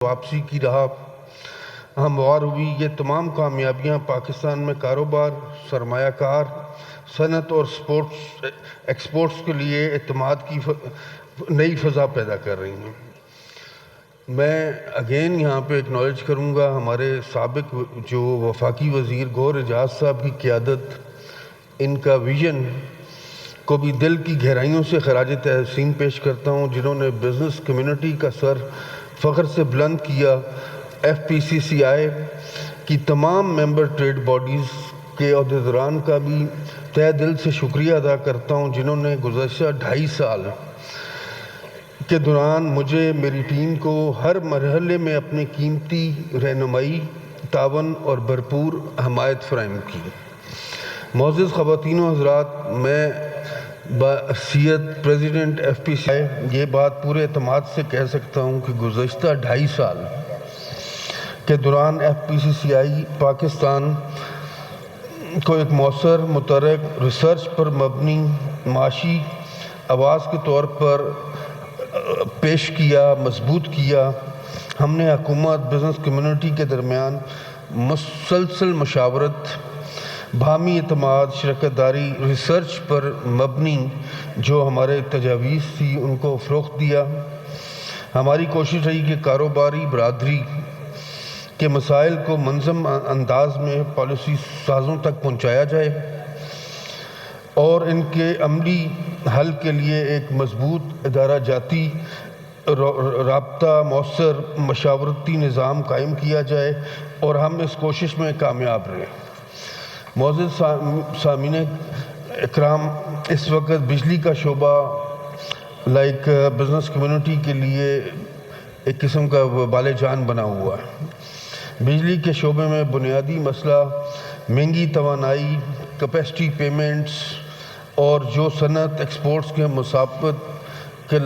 واپسی کی راہ ہموار ہوئی۔ یہ تمام کامیابیاں پاکستان میں کاروبار، سرمایہ کار، صنعت اور ایکسپورٹس کے لیے اعتماد کی نئی فضا پیدا کر رہی ہیں۔ میں اگین یہاں پہ اکنالج کروں گا ہمارے سابق جو وفاقی وزیر گوہر اعجاز صاحب کی قیادت، ان کا ویژن کو بھی دل کی گہرائیوں سے خراج تحسین پیش کرتا ہوں، جنہوں نے بزنس کمیونٹی کا سر فخر سے بلند کیا۔ ایف پی سی سی آئی کی تمام ممبر ٹریڈ باڈیز کے عہدیداران کا بھی تہہ دل سے شکریہ ادا کرتا ہوں، جنہوں نے گزشتہ 2.5 سال کے دوران مجھے، میری ٹیم کو ہر مرحلے میں اپنی قیمتی رہنمائی، تعاون اور بھرپور حمایت فراہم کی۔ معزز خواتین و حضرات، میں بحیثیت پریزیڈنٹ ایف پی سی آئی یہ بات پورے اعتماد سے کہہ سکتا ہوں کہ گزشتہ 2.5 سال کے دوران ایف پی سی سی آئی پاکستان کو ایک مؤثر، متحرک، ریسرچ پر مبنی معاشی آواز کے طور پر پیش کیا، مضبوط کیا۔ ہم نے حکومت، بزنس کمیونٹی کے درمیان مسلسل مشاورت، باہمی اعتماد، شراکت داری، ریسرچ پر مبنی جو ہمارے تجاویز تھی ان کو فروغ دیا۔ ہماری کوشش رہی کہ کاروباری برادری کے مسائل کو منظم انداز میں پالیسی سازوں تک پہنچایا جائے اور ان کے عملی حل کے لیے ایک مضبوط ادارہ جاتی رابطہ، مؤثر مشاورتی نظام قائم کیا جائے، اور ہم اس کوشش میں کامیاب رہے۔ معزز سامعین اکرام، اس وقت بجلی کا شعبہ بزنس کمیونٹی کے لیے ایک قسم کا وبال جان بنا ہوا ہے۔ بجلی کے شعبے میں بنیادی مسئلہ مہنگی توانائی، کیپیسٹی پیمنٹس، اور جو صنعت ایکسپورٹس کے مسابقت کے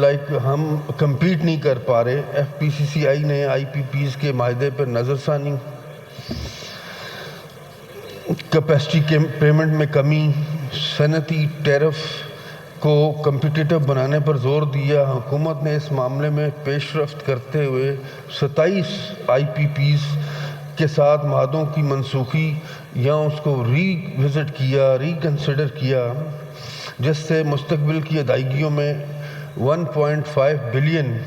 ہم کمپیٹ نہیں کر پا رہے۔ ایف پی سی سی آئی نے آئی پی پیز کے معاہدے پر نظر ثانی، کیپیسٹی پیمنٹ میں کمی، صنعتی ٹیرف کو کمپیٹیٹو بنانے پر زور دیا۔ حکومت نے اس معاملے میں پیش رفت کرتے ہوئے 27 آئی پی پیز کے ساتھ معاہدوں کی منسوخی یا اس کو ری وزٹ کیا، ری کنسیڈر کیا، جس سے مستقبل کی ادائیگیوں میں 1.5 بلین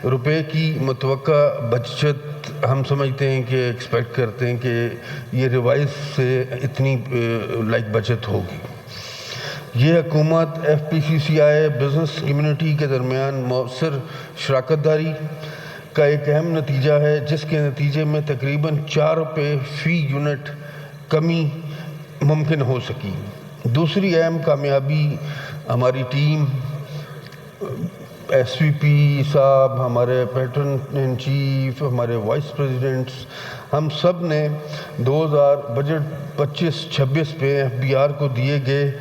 روپے کی متوقع بچت ہم سمجھتے ہیں کہ ایکسپیکٹ کرتے ہیں کہ یہ ریوائز سے اتنی بچت ہوگی۔ یہ حکومت، ایف پی سی سی آئی، بزنس کمیونٹی کے درمیان مؤثر شراکت داری کا ایک اہم نتیجہ ہے، جس کے نتیجے میں تقریباً 4 روپے فی یونٹ کمی ممکن ہو سکی۔ دوسری اہم کامیابی ہماری ٹیم، ایس وی پی صاحب، ہمارے پیٹرن ان چیف، ہمارے وائس پریزیڈنٹس، ہم سب نے 2000 بجٹ 25-26 پہ ایف بی آر کو دیے گئے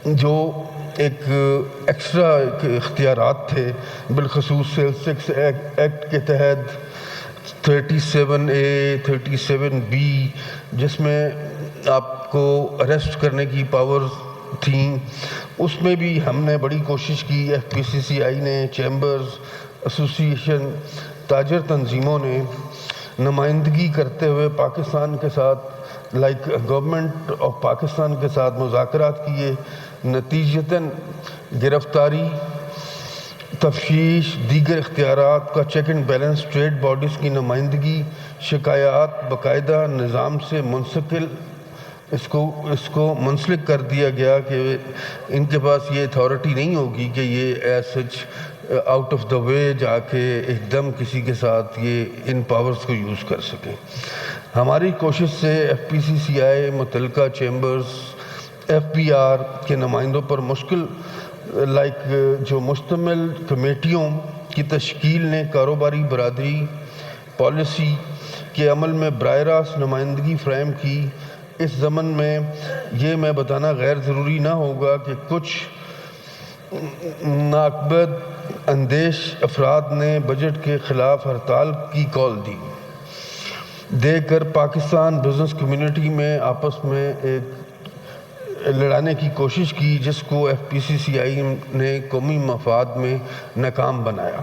جو ایک ایکسٹرا اختیارات تھے، بالخصوص سیلز ٹیکس ایکٹ کے تحت 37A 37B، جس میں آپ کو اریسٹ کرنے کی پاورز تھیں، اس میں بھی ہم نے بڑی کوشش کی۔ ایف پی سی سی آئی نے، چیمبرز، ایسوسی ایشن، تاجر تنظیموں نے نمائندگی کرتے ہوئے پاکستان کے ساتھ گورنمنٹ آف پاکستان کے ساتھ مذاکرات کیے۔ نتیجتاً گرفتاری، تفتیش، دیگر اختیارات کا check and balance, trade bodies کی نمائندگی، شکایات باقاعدہ نظام سے اس کو منسلک کر دیا گیا کہ ان کے پاس یہ اتھارٹی نہیں ہوگی کہ یہ as such out of the way جا کے ایک دم کسی کے ساتھ یہ ان پاورز کو یوز کر سکیں۔ ہماری کوشش سے ایف پی سی سی آئی، متعلقہ چیمبرز، ایف بی آر کے نمائندوں پر جو مشتمل کمیٹیوں کی تشکیل نے کاروباری برادری پالیسی کے عمل میں براہ راست نمائندگی فراہم کی۔ اس ضمن میں یہ میں بتانا غیر ضروری نہ ہوگا کہ کچھ ناقابل اندیش افراد نے بجٹ کے خلاف ہڑتال کی کال دے کر پاکستان بزنس کمیونٹی میں آپس میں ایک لڑانے کی کوشش کی، جس کو ایف پی سی سی آئی نے قومی مفاد میں ناکام بنایا۔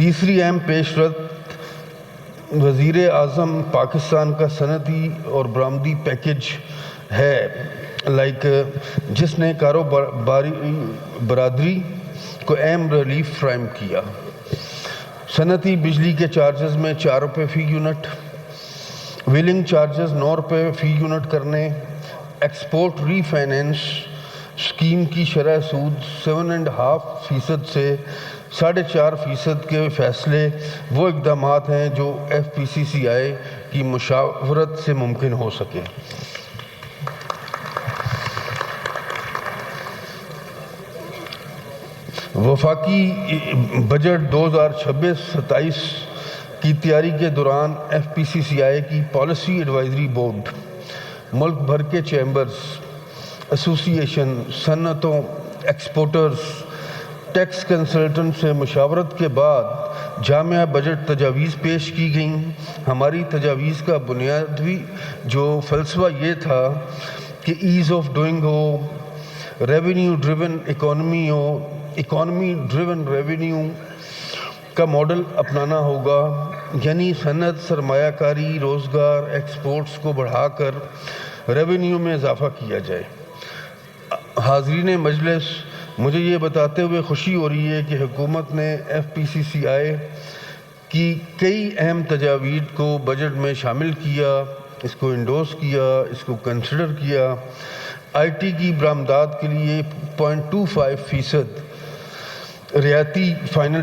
تیسری اہم پیش رفت وزیر اعظم پاکستان کا صنعتی اور برآمدی پیکج ہے، جس نے کاروباری برادری کو اہم ریلیف فراہم کیا۔ صنعتی بجلی کے چارجز میں 4 روپے فی یونٹ، ویلنگ چارجز 9 روپے فی یونٹ کرنے، ایکسپورٹ ری فائنینس اسکیم کی شرح سود 7.5% سے 4.5% کے فیصلے وہ اقدامات ہیں جو FPCCI کی مشاورت سے ممکن ہو سکے۔ وفاقی بجٹ 2026-27 کی تیاری کے دوران FPCCI کی پالیسی ایڈوائزری بورڈ، ملک بھر کے چیمبرز، ایسوسی ایشن، صنعتوں، ایکسپورٹرز، ٹیکس کنسلٹنٹ سے مشاورت کے بعد جامع بجٹ تجاویز پیش کی گئیں۔ ہماری تجاویز کا بنیادی جو فلسفہ یہ تھا کہ as of doing who, revenue driven economy driven revenue کا ماڈل اپنانا ہوگا، یعنی صنعت، سرمایہ کاری، روزگار، ایکسپورٹس کو بڑھا کر ریونیو میں اضافہ کیا جائے۔ حاضرین مجلس، مجھے یہ بتاتے ہوئے خوشی ہو رہی ہے کہ حکومت نے FPCCI کی کئی اہم تجاویز کو بجٹ میں شامل کیا، اس کو انڈورس کیا، اس کو کنسیڈر کیا۔ IT کی برآمدات کے لیے 0.25% رعایتی فائنل